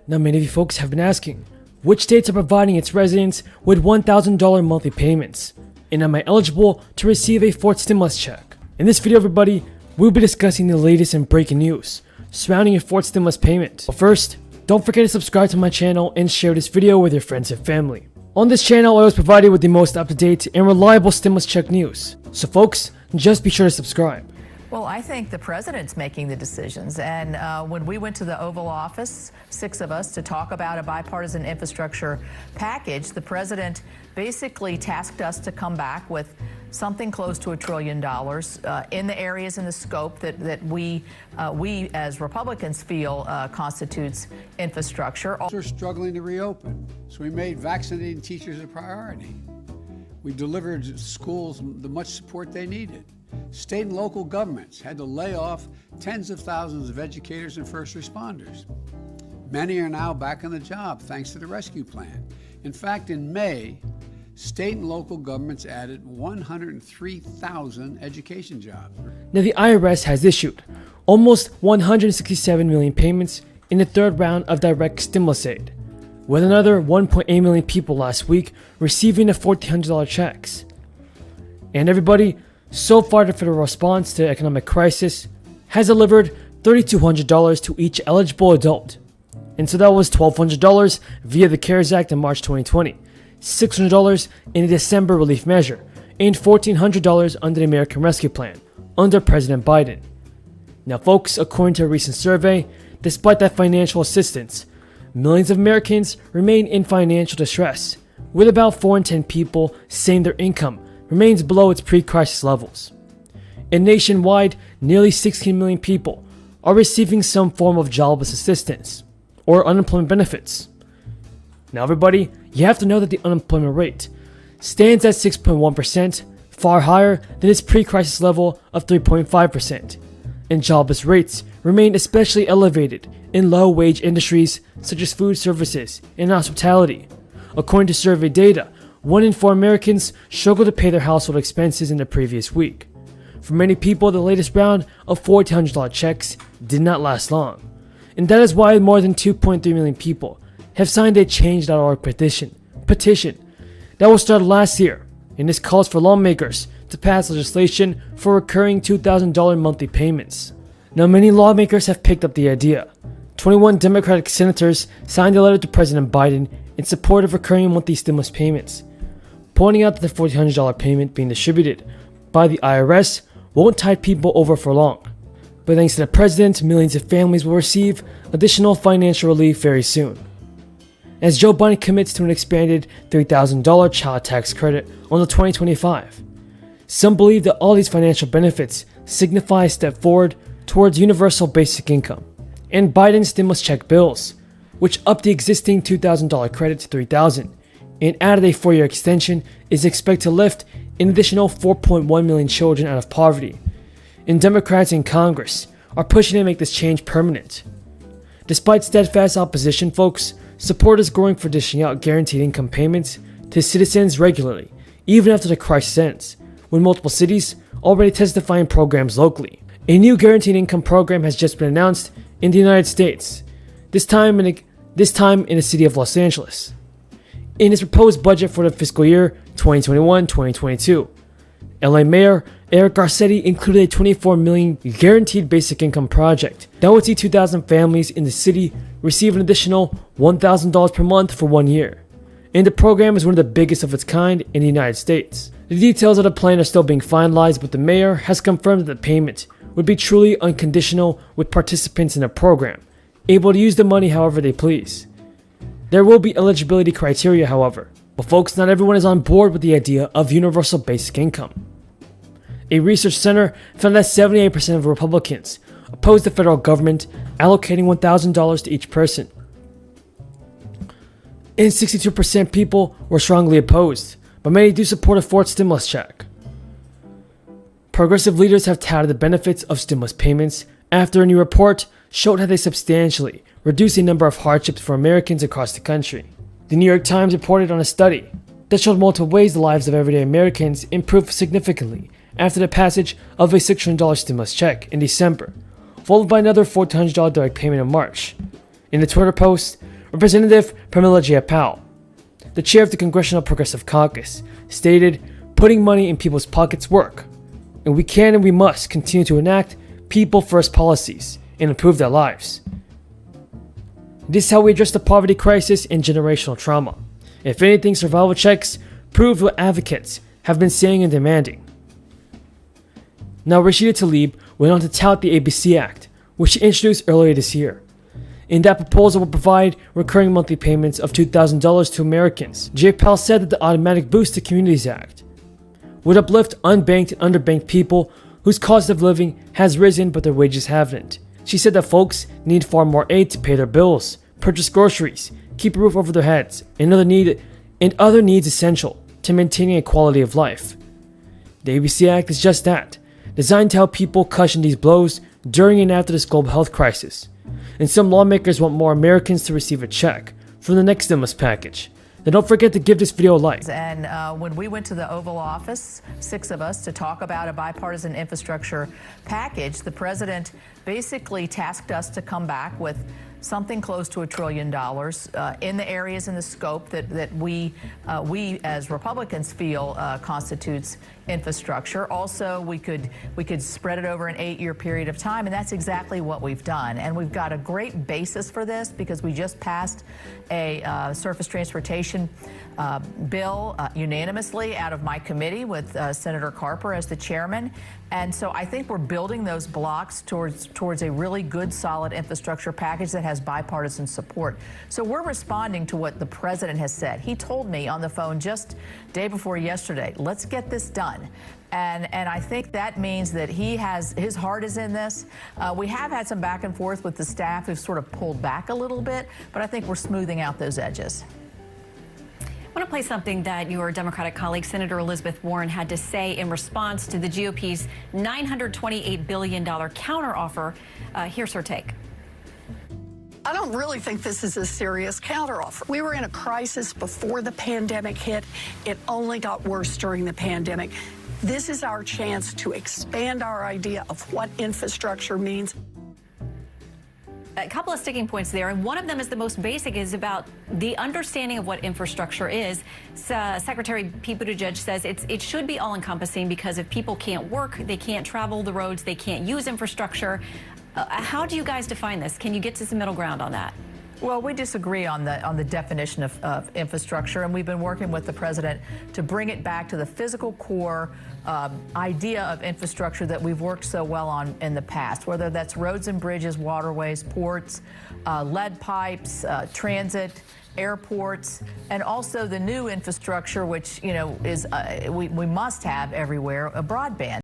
Now many of you folks have been asking, which states are providing its residents with $1,000 monthly payments? And am I eligible to receive a fourth stimulus check? In this video, everybody, we'll be discussing the latest and breaking news surrounding a fourth stimulus payment. But first, don't forget to subscribe to my channel and share this video with your friends and family. On this channel, I was provided with the most up-to-date and reliable stimulus check news. So folks, just be sure to subscribe. Well, I think the president's making the decisions. And when we went to the Oval Office, 6 of us, to talk about a bipartisan infrastructure package, the president basically tasked us to come back with something close to $1 trillion in the areas and the scope that we as Republicans feel constitutes infrastructure. We're struggling to reopen, so we made vaccinating teachers a priority. We delivered schools the much support they needed. State and local governments had to lay off tens of thousands of educators and first responders. Many are now back on the job thanks to the rescue plan. In fact, in May, state and local governments added 103,000 education jobs. Now the IRS has issued almost 167 million payments in the third round of direct stimulus aid, with another 1.8 million people last week receiving the $1,400 checks. And everybody, so far the federal response to the economic crisis has delivered $3,200 to each eligible adult. And so that was $1,200 via the CARES Act in March 2020, $600 in the December relief measure, and $1,400 under the American Rescue Plan under President Biden. Now folks, according to a recent survey, despite that financial assistance, millions of Americans remain in financial distress, with about 4 in 10 people saying their income remains below its pre-crisis levels. And nationwide, nearly 16 million people are receiving some form of jobless assistance or unemployment benefits. Now everybody, you have to know that the unemployment rate stands at 6.1%, far higher than its pre-crisis level of 3.5%, and jobless rates remain especially elevated in low-wage industries such as food services and hospitality. According to survey data, 1 in 4 Americans struggled to pay their household expenses in the previous week. For many people, the latest round of $1,400 checks did not last long, and that is why more than 2.3 million people have signed a Change.org petition that was started last year, and this calls for lawmakers to pass legislation for recurring $2,000 monthly payments. Now many lawmakers have picked up the idea. 21 Democratic senators signed a letter to President Biden in support of recurring monthly stimulus payments, pointing out that the $1,400 payment being distributed by the IRS won't tide people over for long. But thanks to the president, millions of families will receive additional financial relief very soon, as Joe Biden commits to an expanded $3,000 child tax credit until 2025. Some believe that all these financial benefits signify a step forward towards universal basic income, and Biden's stimulus check bills, which upped the existing $2,000 credit to $3,000 and added a 4-year extension, is expected to lift an additional 4.1 million children out of poverty. And Democrats in Congress are pushing to make this change permanent. Despite steadfast opposition, folks, support is growing for dishing out guaranteed income payments to citizens regularly, even after the crisis ends, with multiple cities already testifying programs locally. A new guaranteed income program has just been announced in the United States, this time in the city of Los Angeles. In his proposed budget for the fiscal year 2021-2022, LA Mayor Eric Garcetti included a $24 million guaranteed basic income project that would see 2,000 families in the city receive an additional $1,000 per month for 1 year. And the program is one of the biggest of its kind in the United States. The details of the plan are still being finalized, but the mayor has confirmed that the payment would be truly unconditional, with participants in the program able to use the money however they please. There will be eligibility criteria, however. But folks, not everyone is on board with the idea of universal basic income. A research center found that 78% of Republicans oppose the federal government allocating $1,000 to each person, and 62% people were strongly opposed, but many do support a fourth stimulus check. Progressive leaders have touted the benefits of stimulus payments after a new report showed how they substantially reduce the number of hardships for Americans across the country. The New York Times reported on a study that showed multiple ways the lives of everyday Americans improved significantly after the passage of a $600 stimulus check in December, followed by another $1,400 direct payment in March. In the Twitter post, Representative Pramila Jayapal, the chair of the Congressional Progressive Caucus, stated, "Putting money in people's pockets work, and we can and we must continue to enact people-first policies and improve their lives. This is how we address the poverty crisis and generational trauma. If anything, survival checks proved what advocates have been saying and demanding." Now, Rashida Tlaib went on to tout the ABC Act, which she introduced earlier this year. In that proposal will provide recurring monthly payments of $2,000 to Americans. Jayapal said that the automatic boost to Communities Act would uplift unbanked and underbanked people whose cost of living has risen but their wages haven't. She said that folks need far more aid to pay their bills, purchase groceries, keep a roof over their heads, and other needs essential to maintaining a quality of life. The ABC Act is just that, designed to help people cushion these blows during and after this global health crisis. And some lawmakers want more Americans to receive a check from the next stimulus package. Then don't forget to give this video a like. And when we went to the Oval Office, 6 of us, to talk about a bipartisan infrastructure package, the president basically tasked us to come back with something close to $1 trillion in the areas and the scope that we as Republicans feel constitutes infrastructure. Also, we could spread it over an 8-year period of time, and that's exactly what we've done. And we've got a great basis for this because we just passed a surface transportation bill unanimously out of my committee with Senator Carper as the chairman. And so I think we're building those blocks towards a really good, solid infrastructure package that has bipartisan support. So we're responding to what the president has said. He told me on the phone just day before yesterday, let's get this done. And I think that means that his heart is in this. We have had some back and forth with the staff who've sort of pulled back a little bit, but I think we're smoothing out those edges. I want to play something that your Democratic colleague, Senator Elizabeth Warren, had to say in response to the GOP's $928 billion counteroffer. Here's her take. I don't really think this is a serious counteroffer. We were in a crisis before the pandemic hit. It only got worse during the pandemic. This is our chance to expand our idea of what infrastructure means. A couple of sticking points there, and one of them is the most basic, is about the understanding of what infrastructure is. Secretary Pete Buttigieg says it should be all-encompassing because if people can't work, they can't travel the roads, they can't use infrastructure. How do you guys define this? Can you get to some middle ground on that? Well, we disagree on the definition of infrastructure, and we've been working with the president to bring it back to the physical core idea of infrastructure that we've worked so well on in the past, whether that's roads and bridges, waterways, ports, lead pipes, transit, airports, and also the new infrastructure, which is we must have everywhere, a broadband.